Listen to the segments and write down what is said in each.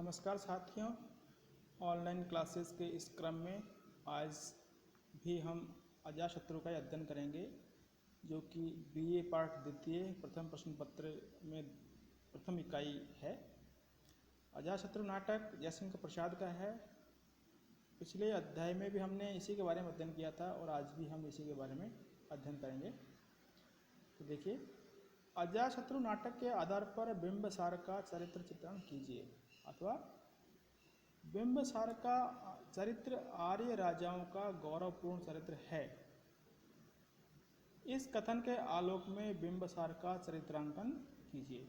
नमस्कार साथियों, online classes के इस क्रम में आज भी हम अजातशत्रु का अध्ययन करेंगे, जो कि बीए पाठ द्वितीय प्रथम प्रश्न पत्र में प्रथम इकाई है। अजातशत्रु नाटक जयशंकर प्रसाद का है। पिछले अध्याय में भी हमने इसी के बारे में अध्ययन किया था और आज भी हम इसी के बारे में अध्ययन करेंगे। तो देखिए, अजातशत्रु नाटक के आधार पर बिंबिसार का चरित्र चित्रण कीजिए। अथवा बिंबिसार का चरित्र आर्य राजाओं का गौरवपूर्ण चरित्र है। इस कथन के आलोक में बिंबिसार का चरित्रांकन कीजिए।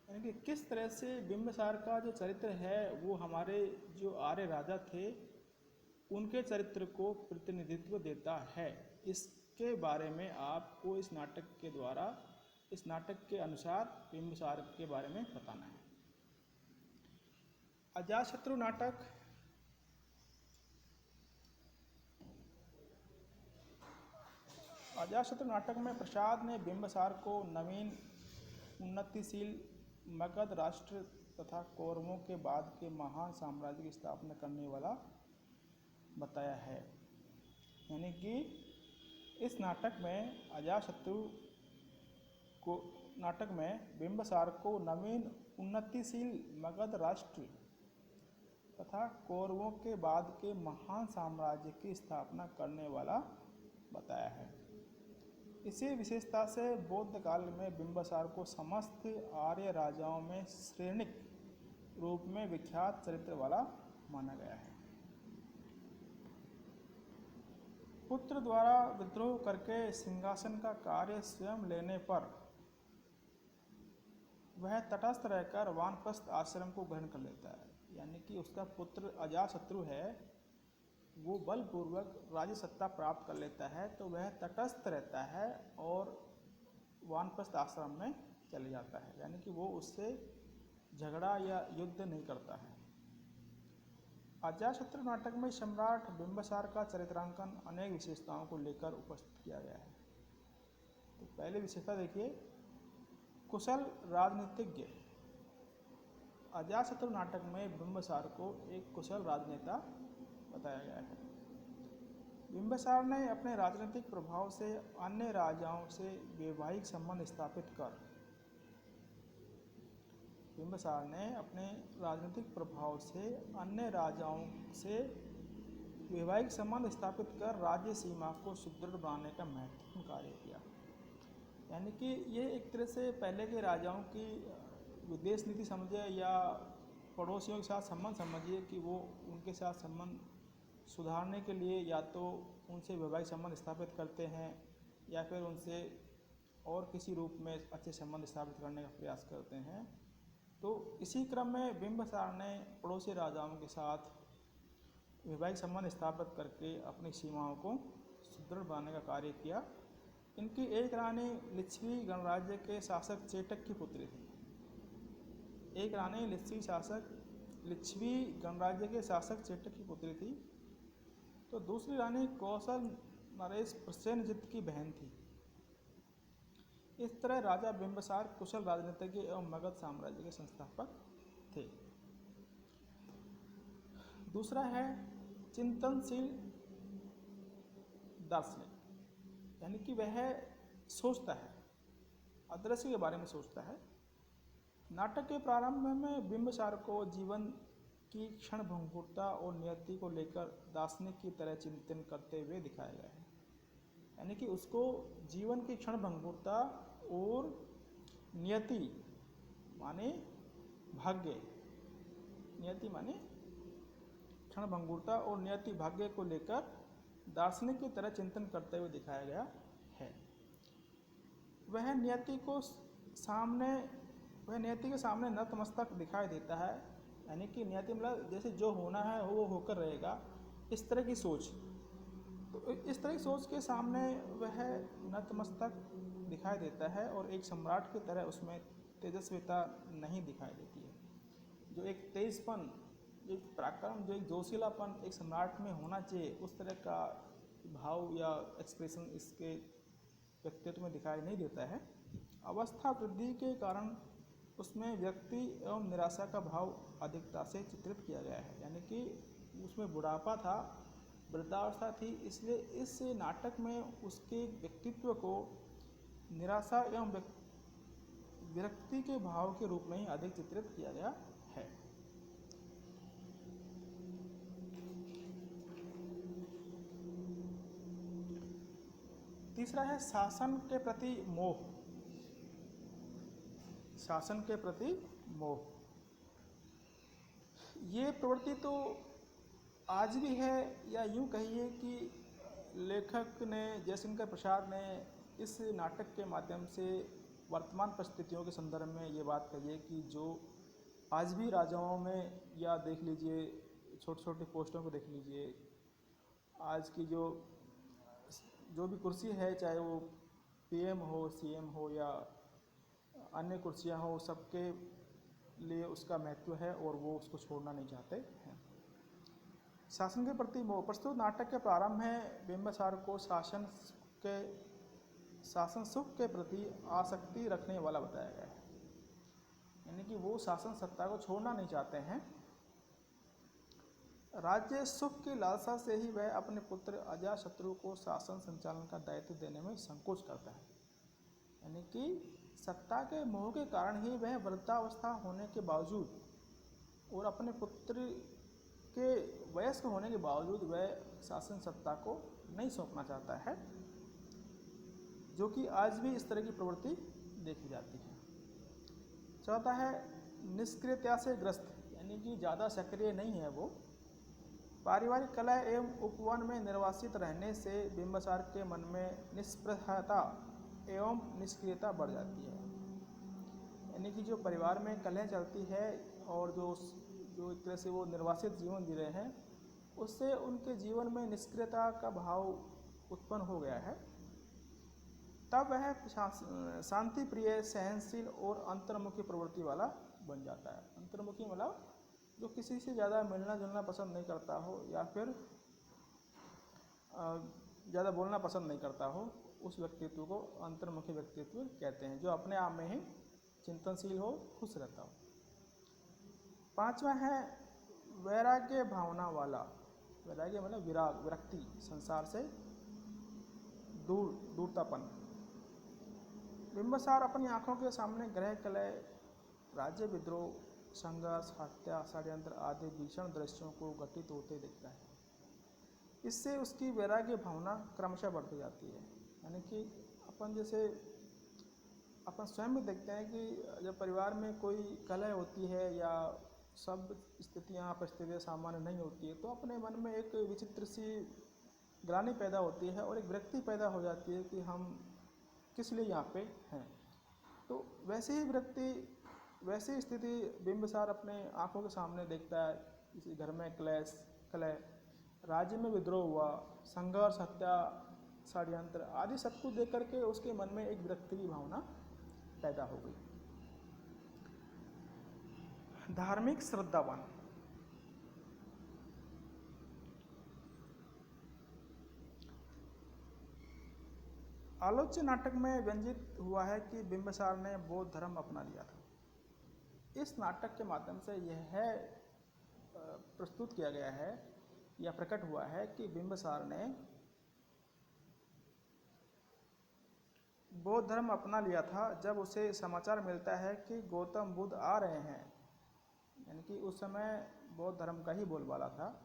यानी कि किस तरह से बिंबिसार का जो चरित्र है वो हमारे जो आर्य राजा थे उनके चरित्र को प्रतिनिधित्व देता है, इसके बारे में आपको इस नाटक के द्वारा, इस नाटक के अनुसार बिंबिसार के बारे में बताना है। अजातशत्रु नाटक में प्रसाद ने बिंबिसार को नवीन, उन्नतिशील मगध राष्ट्र तथा कौरवों के बाद के महान साम्राज्य की स्थापना करने वाला बताया है। यानी कि इस नाटक में अजातशत्रु को बिंबिसार को नवीन, उन्नतिशील मगध राष्ट्र तथा कौरवों के बाद के महान साम्राज्य की स्थापना करने वाला बताया है। इसी विशेषता से बौद्ध काल में बिंबिसार को समस्त आर्य राजाओं में श्रेणिक रूप में विख्यात चरित्र वाला माना गया है। पुत्र द्वारा विद्रोह करके सिंहासन का कार्य स्वयं लेने पर वह तटस्थ रहकर वानप्रस्थ आश्रम को ग्रहण कर लेता है। यानी कि उसका पुत्र अजातशत्रु है, वो बलपूर्वक राज्य सत्ता प्राप्त कर लेता है, तो वह तटस्थ रहता है और वानप्रस्थ आश्रम में चले जाता है। यानी कि वो उससे झगड़ा या युद्ध नहीं करता है। अजातशत्रु नाटक में सम्राट बिंबिसार का चरित्रांकन अनेक विशेषताओं को लेकर उपस्थित किया गया है। तो पहली विशेषता देखिए, कुशल राजनीतिज्ञ। अजातशत्रु नाटक में बिंबिसार को एक कुशल राजनेता बताया गया है। बिंबिसार ने अपने राजनीतिक प्रभाव से अन्य राजाओं से वैवाहिक संबंध स्थापित कर राज्य सीमा को सुदृढ़ बनाने का महत्वपूर्ण कार्य किया। यानी कि ये एक तरह से पहले के राजाओं की विदेश नीति समझिए या पड़ोसियों के साथ संबंध समझिए कि वो उनके साथ संबंध सुधारने के लिए या तो उनसे वैवाहिक संबंध स्थापित करते हैं या फिर उनसे और किसी रूप में अच्छे संबंध स्थापित करने का प्रयास करते हैं। तो इसी क्रम में बिंबिसार ने पड़ोसी राजाओं के साथ वैवाहिक संबंध स्थापित करके अपनी सीमाओं को सुदृढ़ बनाने का कार्य किया। इनकी एक रानी लिच्छवी गणराज्य के शासक चेटक की पुत्री थी। लिच्छवी गणराज्य के शासक चेटक की पुत्री थी। तो दूसरी रानी कौशल नरेश प्रसेनजित की बहन थी। इस तरह राजा बिंबिसार कुशल राजनीतिज्ञ एवं मगध साम्राज्य के संस्थापक थे। दूसरा है चिंतनशील दार्शनिक। यानी कि वह सोचता है, अदृश्य के बारे में सोचता है। नाटक के प्रारंभ में बिंबिसार को जीवन की क्षणभंगुरता और नियति को लेकर दार्शनिक की तरह चिंतन करते हुए दिखाया गया है। यानी कि उसको जीवन की क्षणभंगुरता और नियति माने भाग्य, नियति माने क्षणभंगुरता और नियति भाग्य को लेकर दार्शनिक की तरह चिंतन करते हुए दिखाया गया है। वह नियति के सामने नतमस्तक दिखाई देता है। यानी कि नियति मतलब जैसे जो होना है वो होकर रहेगा, इस तरह की सोच। तो इस तरह की सोच के सामने वह नतमस्तक दिखाई देता है और एक सम्राट की तरह उसमें तेजस्विता नहीं दिखाई देती है। जो एक तेजपन, जो एक पराक्रम, जो एक जोशीलापन एक सम्राट में होना चाहिए, उस तरह का भाव या एक्सप्रेशन इसके व्यक्तित्व में दिखाई नहीं देता है। अवस्था वृद्धि के कारण उसमें व्यक्ति एवं निराशा का भाव अधिकता से चित्रित किया गया है, यानी कि उसमें बुढ़ापा था, वृद्धावस्था थी, इसलिए इस नाटक में उसके व्यक्तित्व को निराशा एवं विरक्ति के भाव के रूप में ही अधिक चित्रित किया गया है। तीसरा है शासन के प्रति मोह। शासन के प्रति मोह, ये प्रवृत्ति तो आज भी है, या यूँ कहिए कि लेखक ने जयशंकर प्रसाद ने इस नाटक के माध्यम से वर्तमान परिस्थितियों के संदर्भ में ये बात कही है कि जो आज भी राजाओं में, या देख लीजिए छोटे छोटे पोस्टों को देख लीजिए, आज की जो भी कुर्सी है, चाहे वो पीएम हो, सीएम हो या अन्य कुर्सियां हो, सबके लिए उसका महत्व है और वो उसको छोड़ना नहीं चाहते हैं। शासन के प्रति मोह। प्रस्तुत नाटक के प्रारंभ में बिंबिसार को शासन सुख के प्रति आसक्ति रखने वाला बताया गया है, यानी कि वो शासन सत्ता को छोड़ना नहीं चाहते हैं। राज्य सुख की लालसा से ही वह अपने पुत्र अजातशत्रु को शासन संचालन का दायित्व देने में संकोच करता है, यानी कि सत्ता के मोह के कारण ही वह वृद्धावस्था होने के बावजूद और अपने पुत्र के वयस्क होने के बावजूद वह शासन सत्ता को नहीं सौंपना चाहता है, जो कि आज भी इस तरह की प्रवृत्ति देखी जाती है। चौथा है निष्क्रियता से ग्रस्त, यानी कि ज़्यादा सक्रिय नहीं है वो। पारिवारिक कलह एवं उपवन में निर्वासित रहने से बिंबिसार के मन में निष्प्रहता एवं निष्क्रियता बढ़ जाती है, यानी कि जो परिवार में कलह चलती है और जो एक तरह से वो निर्वासित जीवन जी रहे हैं, उससे उनके जीवन में निष्क्रियता का भाव उत्पन्न हो गया है। तब वह शांति प्रिय, सहनशील और अंतर्मुखी प्रवृत्ति वाला बन जाता है। अंतर्मुखी मतलब जो किसी से ज़्यादा मिलना जुलना पसंद नहीं करता हो, या फिर ज़्यादा बोलना पसंद नहीं करता हो, उस व्यक्तित्व को अंतर्मुखी व्यक्तित्व कहते हैं, जो अपने आप में ही चिंतनशील हो, खुश रहता हो। पांचवा है वैराग्य भावना वाला। वैराग्य मतलब विराग, विरक्ति, संसार से दूरतापन। बिंबिसार अपनी आंखों के सामने ग्रह कलह, राज्य विद्रोह, संघर्ष, हत्या, षड्यंत्र आदि भीषण दृश्यों को घटित होते देखता है। इससे उसकी वैराग्य भावना क्रमशः बढ़ती जाती है, यानी कि अपन स्वयं भी देखते हैं कि जब परिवार में कोई कलह होती है या सब परिस्थितियाँ सामान्य नहीं होती है, तो अपने मन में एक विचित्र सी ग्लानि पैदा होती है और एक विरक्ति पैदा हो जाती है कि हम किस लिए यहाँ पे हैं। तो वैसी स्थिति बिंबिसार अपने आंखों के सामने देखता है। किसी घर में कलह, राज्य में विद्रोह हुआ, संघर्ष, हत्या, षड्यंत्र आदि सब कुछ देख करके उसके मन में एक विरक्ति की भावना पैदा हो गई। धार्मिक श्रद्धावान। आलोच्य नाटक में व्यंजित हुआ है कि बिंबिसार ने बौद्ध धर्म अपना लिया था। इस नाटक के माध्यम से यह प्रस्तुत किया गया है या प्रकट हुआ है कि बिंबिसार ने बौद्ध धर्म अपना लिया था जब उसे समाचार मिलता है कि गौतम बुद्ध आ रहे हैं, यानी कि उस समय बौद्ध धर्म का ही बोलबाला था।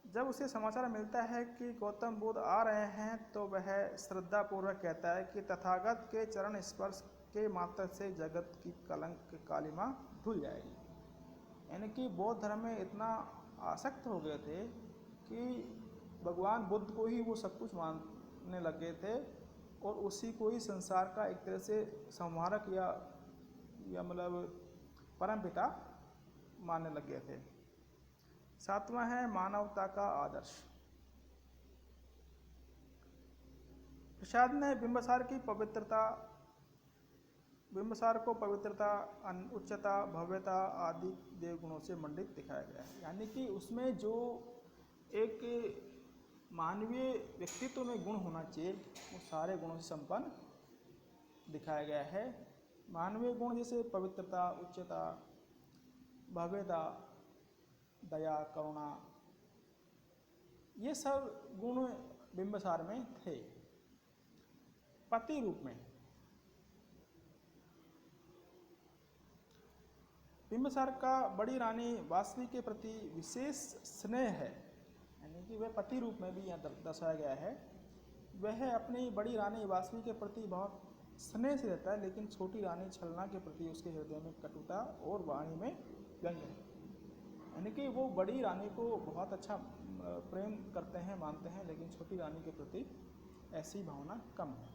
जब उसे समाचार मिलता है कि गौतम बुद्ध आ रहे हैं तो वह श्रद्धापूर्वक कहता है कि तथागत के चरण स्पर्श के मात्र से जगत की कलंक कालिमा धुल जाएगी। यानी कि बौद्ध धर्म में इतना आसक्त हो गए थे कि भगवान बुद्ध को ही वो सब कुछ मानने लग गए थे और उसी को ही संसार का एक तरह से संहारक या मतलब परमपिता मानने लग गए थे। सातवां है मानवता का आदर्श। प्रसाद ने बिंबिसार को पवित्रता, उच्चता, भव्यता आदि देवगुणों से मंडित दिखाया गया है, यानी कि उसमें जो एक मानवीय व्यक्तित्व में गुण होना चाहिए वो सारे गुणों से संपन्न दिखाया गया है। मानवीय गुण जैसे पवित्रता, उच्चता, भव्यता, दया, करुणा, ये सब गुण बिंबिसार में थे। पति रूप में बिंबिसार का बड़ी रानी वासवी के प्रति विशेष स्नेह है, यानी कि वह पति रूप में भी यहाँ दर्शाया गया है। वह अपनी बड़ी रानी वासवी के प्रति बहुत स्नेह से रहता है, लेकिन छोटी रानी छलना के प्रति उसके हृदय में कटुता और वाणी में व्यंग है। यानी कि वो बड़ी रानी को बहुत अच्छा प्रेम करते हैं, मानते हैं, लेकिन छोटी रानी के प्रति ऐसी भावना कम है।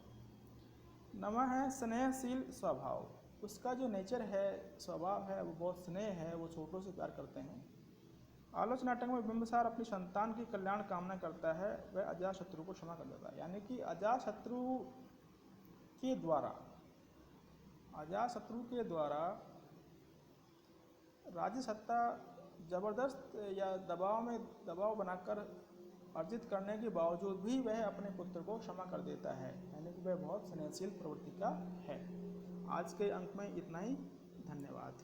नवा है स्नेहशील स्वभाव। उसका जो नेचर है, स्वभाव है, वो बहुत स्नेह है, वो छोटों से प्यार करते हैं। आलोचना नाटक में बिंबिसार अपनी संतान की कल्याण कामना करता है, वह अजातशत्रु को क्षमा कर देता है। यानी कि अजातशत्रु के द्वारा राज्य सत्ता जबरदस्त या दबाव बनाकर अर्जित करने के बावजूद भी वह अपने पुत्र को क्षमा कर देता है, यानी कि वह बहुत स्नेहशील प्रवृत्ति का है। आज के अंक में इतना ही। धन्यवाद।